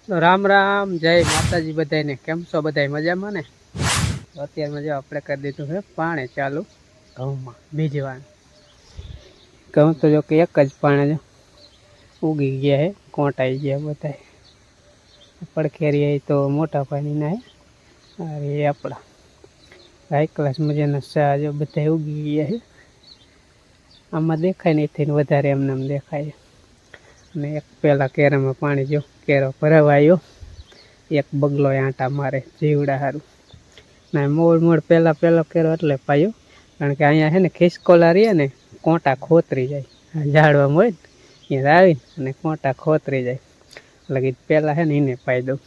તો રામ રામ, જય માતાજી બધાને. કેમ છો બધા? મજામાં ને? અત્યારમાં જો આપણે કરી દીધું છે પાણી ચાલુ ઘઉંમાં ભીજવાનું. ઘઉં તો જો કે એક જ પાણી જો ઉગી ગયા છે, કોંટાઈ ગયા બધા. પડખેરી તો મોટા પાણીના છે, અરે એ આપણા હાઈ ક્લાસ મજાના ચા જો બધા ઉગી ગયા છે. આમાં દેખાય ને એથી વધારે એમને એમ દેખાય. અને એક પેલા કેરામાં પાણી જો કેરો ભરાવાયો, એક બગલો આંટા મારે જીવડા સારું ના મોડ પહેલો કેરો એટલે પાયો, કારણ કે અહીંયા છે ને ખિસકોલા રહીએ ને કોંટા ખોતરી જાય, ઝાડવામાં હોય ને એ આવીને અને કોંટા ખોતરી જાય. એટલે પહેલાં છે ને એને પાઈ દઉં.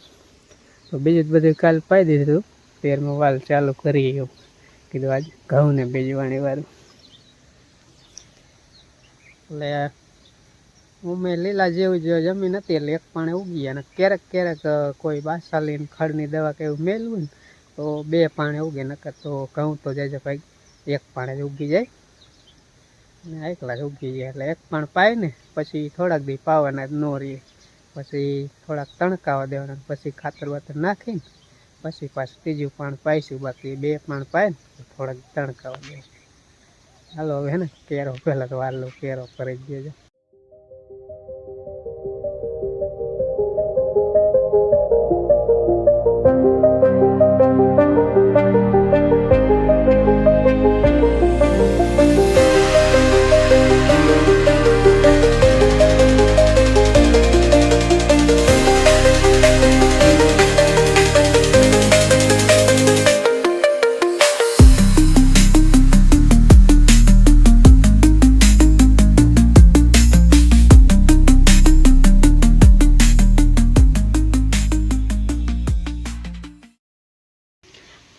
તો બીજું બધું કાલ પાઈ દીધું, 13મો વાલ ચાલુ કરી એવું કીધું આજે ઘઉં ને બીજવાણી વાળું. એટલે ઉમે લીલા જેવું જો જમીન હતી એટલે એક પાણે ઉગી, અને ક્યારેક કોઈ બાસાલીને ખડની દવા કે એવું મેળવું ને તો 2 પાણે ઉગે, નકર તો ઘઉં તો જાય ભાઈ એક પાણે જ ઉગી જાય. અને એકલા જ ઉગી જાય એટલે એક પાણ પાય ને પછી થોડાક દી પાવાના જ ન રહીએ, પછી થોડાક તણકાવા દેવાના, પછી ખાતર વાતર નાખીને પછી પાછું ત્રીજું પાણ પાઈશું. બાકી 2 પાણ પાય ને થોડાક તણકાવા દે. હાલો હવે હે ને કેરો પહેલાં તો વાલો કેરો કરી દેજો.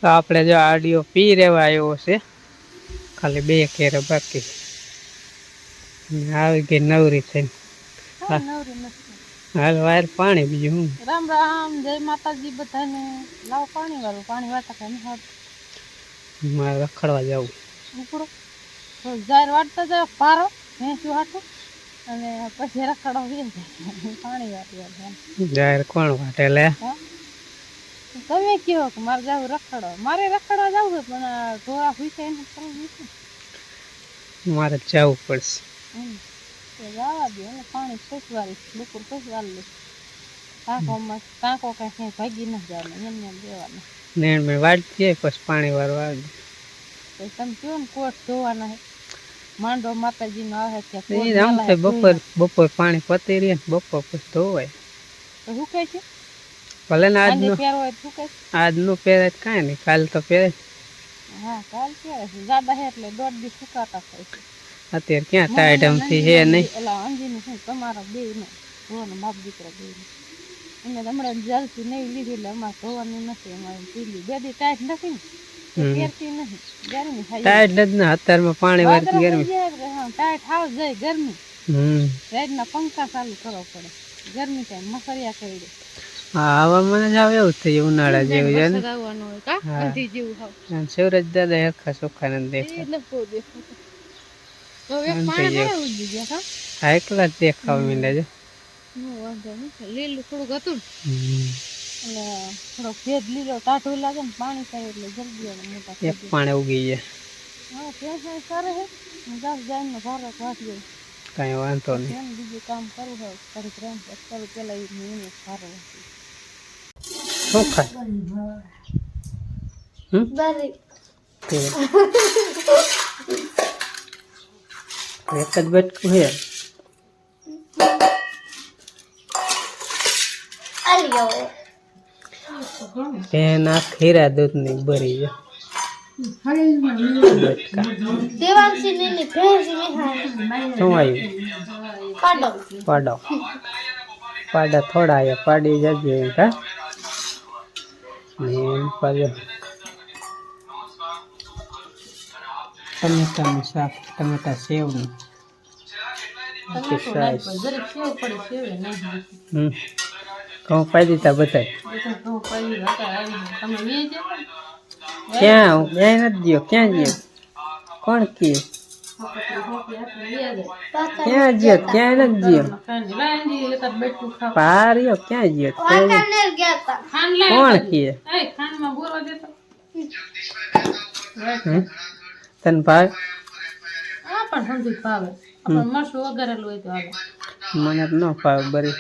તો આપણે જો આડિયો પી રહેવા આવ્યો છે, ખાલી 2 કેરો બાકી આવી ગઈ નવરી થઈને. હાલ વાર પાણી બીજું હું. રામ રામ, જય માતાજી બધાને. લાવ પાણી વાળું, પાણી વાળતા કઈ મારે રખડવા જવું. ઉપડો જાહેર વાટતા જાય પારો ભેંસું હાટું, અને પછી રખડવા જાય પાણી વાળું. જાહેર કોણ વાટે લે? તમે કયો કે મારે જવું રખડવા? મારે રખડવા જવું છે પણ ઢોરા પૂછે એને કરવું. મારે જવું પડશે. જવા દે ને, પાણી ફેસવાળીશ, બપોર ફેસવાળી ટાંકોમાં. ટાંકો કઈ ક્યાંય ભાગી ન જાય, એમને દેવાના નેણ મેં વાટતી પછી પાણી વાળવા આવી. તમે કયો ને કોટ ધોવાના હે, માંડો માતાજી નો આવે ત્યાં બપોર પાણી પતી રહે ને બપોર પછી ધોવાય તો શું કહે છે. ભલે ને આજનું પહેરાય કાંઈ નહીં, કાલ તો પહેરાય. હા કાલ પહેરે છે, જાડા હે એટલે 1.5 દી સુકાતા થાય છે. અત્યારે ક્યાં ટાઈટમથી હે નહીં. એટલે અંજીનું શું તમારા બે નો ધોવાનો, બાપ દીકરા બે નો. એને હમણાં જલ્દી નહીં લીધી એટલે અમારે ધોવાનું નથી. અમારે પીલી 2 દી ટાઈટ નથી ને, પહેરતી નથી. ગરમી થાય ટાઈટ જ ને અત્યારમાં પાણી વાળતી ગરમી. ટાઈટ હાવ જાય ગરમી. રાતના પંખા ચાલુ કરવો પડે, ગરમી થાય મસરિયા કરી દે. હા હવામાન જ આવે એવું થઈ ઉનાળા જેવું છે ને. સૂરજ દાદા હરખા ચોખ્ખા નથી દેખાતા. હા એકલા જ દેખાવા માંડ્યા છે. લીલું થોડુંક હતું એટલે થોડોક ભેજ લીલો ટાઢું લાગે ને, પાણી થાય એટલે જલ્દી મોટા એક પાણી ઉગી જાય. હા ત્યાં સારે હે 10 જાય ભારે વાટી કઈ વાંધો નહીં. બીજું કામ કરવું હોય કરી પ્રેમ કરું પેલા એને સારો શું ખાય? એક જ બટકું હે. એના ખીરા દૂધ ની ભરી છે. શું આવ્યું? પાડા થોડા આવ્યા, પાડી જજે. હા ટમેટાનું શાક, ટમેટા સેવનું. ઘઉં પાઈ દીધા બધા. ક્યાં? હું ક્યાંય નથી ગયો. ક્યાં ગયો? કોણ કી? ક્યાં ગયો ક્યાં નથી ગયો પાર્યો ક્યાં ગયો કોણ કીએ તને ભાઈ મને ન ભાવે બરી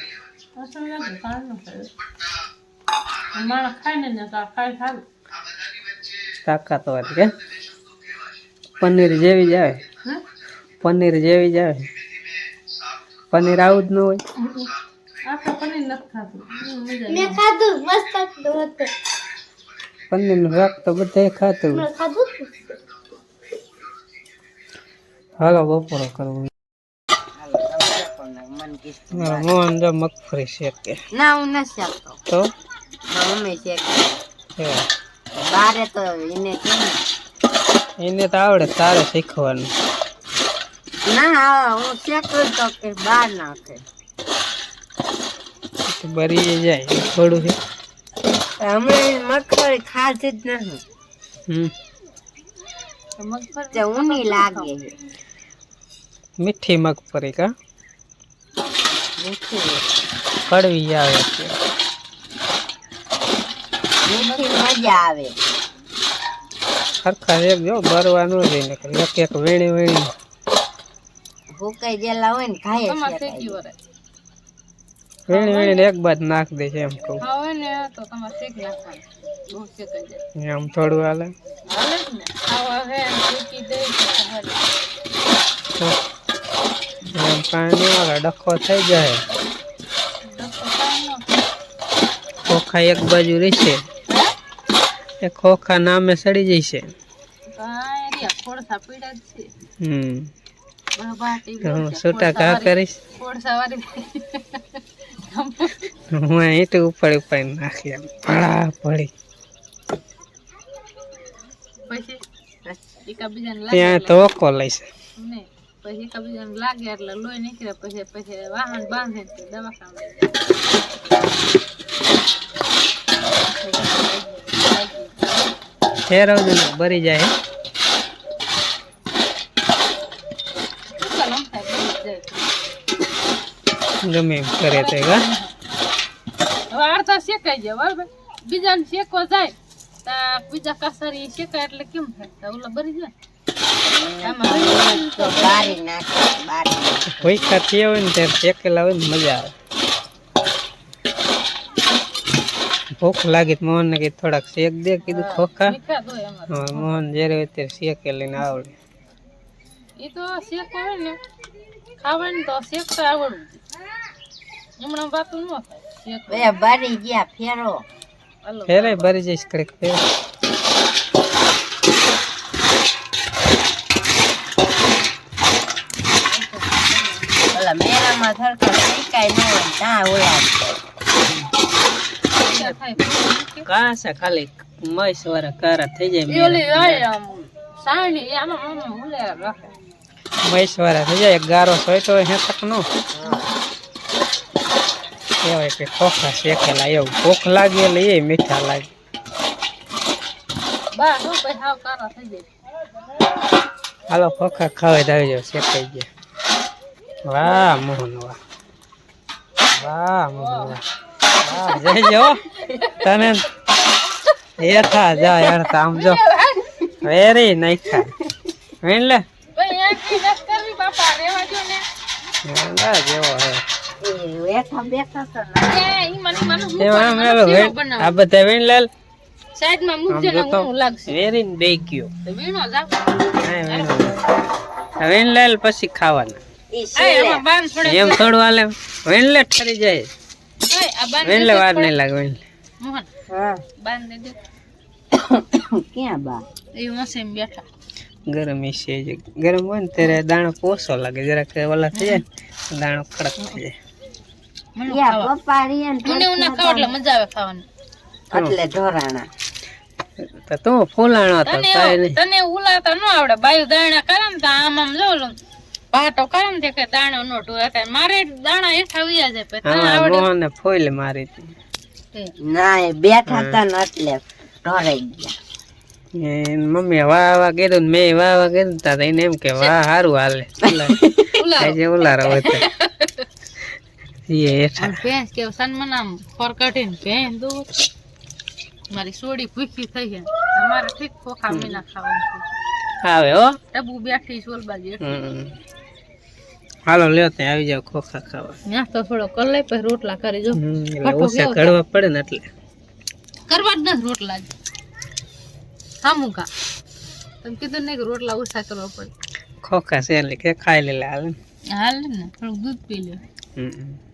તાકાતવાર કે પનીર જેવી જ આવે પનીર જેવી જ આવે પનીર આવું જ ન હોય પનીર નું શાક તો બધા ખાતું હાલો બપોરો કરવું મોહન જો મગફળી શેકે ના હું નથી આપતો તો મમ્મી શેકે બારે તો એને તો આવડે તારે શીખવાનું ના હું શેકું તો કે બાર નાખે બરી જાય થોડું છે હમણાં મગફળી ખાધી જ નહીં મગફળી ઊની લાગે મીઠી મગફળી કા મીઠી કડવી આવે છે મીઠી મજા આવે સરખા એક જો બરવાનું રહીને એક એક વીણી વીણી ભૂકાઈ ગયેલા હોય ને ખાય વીણી વીણીને એક બાદ નાખ દે છે એમ કહું આમ થોડું હાલે એમ પાણી વાળા ડખો થઈ જાય ખોખા એક બાજુ રહેશે એ ખોખા નામે સડી જશે છૂટા ઘા કરીશ હું ઈટ ઉપર ઉપર નાખી ભળા ભળી ત્યાં ધોકો લઈશ પછી કબીજાને લાગે એટલે લોહી નીકળે પછી વાહન બાંધે દવાખાને ફેરવજો ને બરી જાય ગમે એમ કરે તે ગા હવે અડધા શેકાઈ જાય બરાબર બીજાને શેકવા જાય તો બીજા કાસરી શેકાય એટલે કેમ થાય ઓલા બરી જાય ભૂખા થયા હોય ને ત્યારે શેકેલા હોય ને મજા આવે ભૂખ લાગી તો મોહન ને કીધું થોડાક શેક દે કીધું ખોખા મોહન જયારે હોય ત્યારે શેકે લઈને આવડે એ તો શેક હોય ને ખાવાનું તો શેક તો આવડવું હમણાં બાતું ન થાય બરી ગયા ફેરો ફેરે બરી જઈશ કડક ફેર મેળામાં સરકાર શીખાય ન હોય ત્યાં ઓલા કાસા ખાલી મસ વાળા કારા થઈ જાય મસ વાળા થઈ જાય ગારો સોયટો હે તક નો કહેવાય કે ખોખા શેકેલા એવું ભૂખ લાગે એટલે એ મીઠા લાગે હાલો ખોખા ખાવા જ આવી જાવ શેકાઈ ગયા વાહ મોહન વાહ વાહ મોહન વાહ જઈ જાઓ તને એ થા જા યાર આમ જો વેરી નાખ્યા વેણ લે જેવો હે આ બધા વેણ લાલ વેરી બે ગયો વેણ લાલ પછી ખાવાના એમ થોડું હાલે વેણ લે ઠરી જાય વેણ લે વાર નહીં લાગે વેણ ક્યાં બા બેઠા ગરમ છે ગરમ હોય ને ત્યારે દાણો પોસો લાગે જરાક ઓલા થઈ જાય દાણો કડક થઈ જાય તો તું ફૂલાણો હતો તને ઉલાતા ન આવડે બાયુ દાણા કરે ને તો આમ આમ જો પાટો કરે ને કે દાણો નો ઢોળાતા મારે દાણા હેઠા વ્યા જાય હા મોહને ફોઈલ મારી હતી ના બેઠા તા ને એટલે ઢોરાઈ ગયા મમ્મી વાહ કીધું ને મેં વાહ કીધું તા એને એમ કે વાહ સારું હાલે આજે ઉલારો હતો અને ભેંસ કેવું સન્માન આમ ફર કાઢીને ભેંસ દો મારી સોડી ભૂખી થઈ છે અમારે ઠીક ખોખા મીના ખાવાનું આવે હો ટબુ બેઠી સોલ બાજુ હાલો લ્યો ત્યાં આવી જાવ ખોખા ખાવા નાસ્તો થોડો કરી લઈ પછી રોટલા કરી જો એટલે ઓછા કડવા પડે ને એટલે કરવા જ નથી રોટલા જ સામું કા તમે કીધું નહીં કે રોટલા ઓછા કરવા પડે ખોખા છે એટલે કે ખાઈ લે હાલ હાલ ને થોડુંક દૂધ પી લે હમ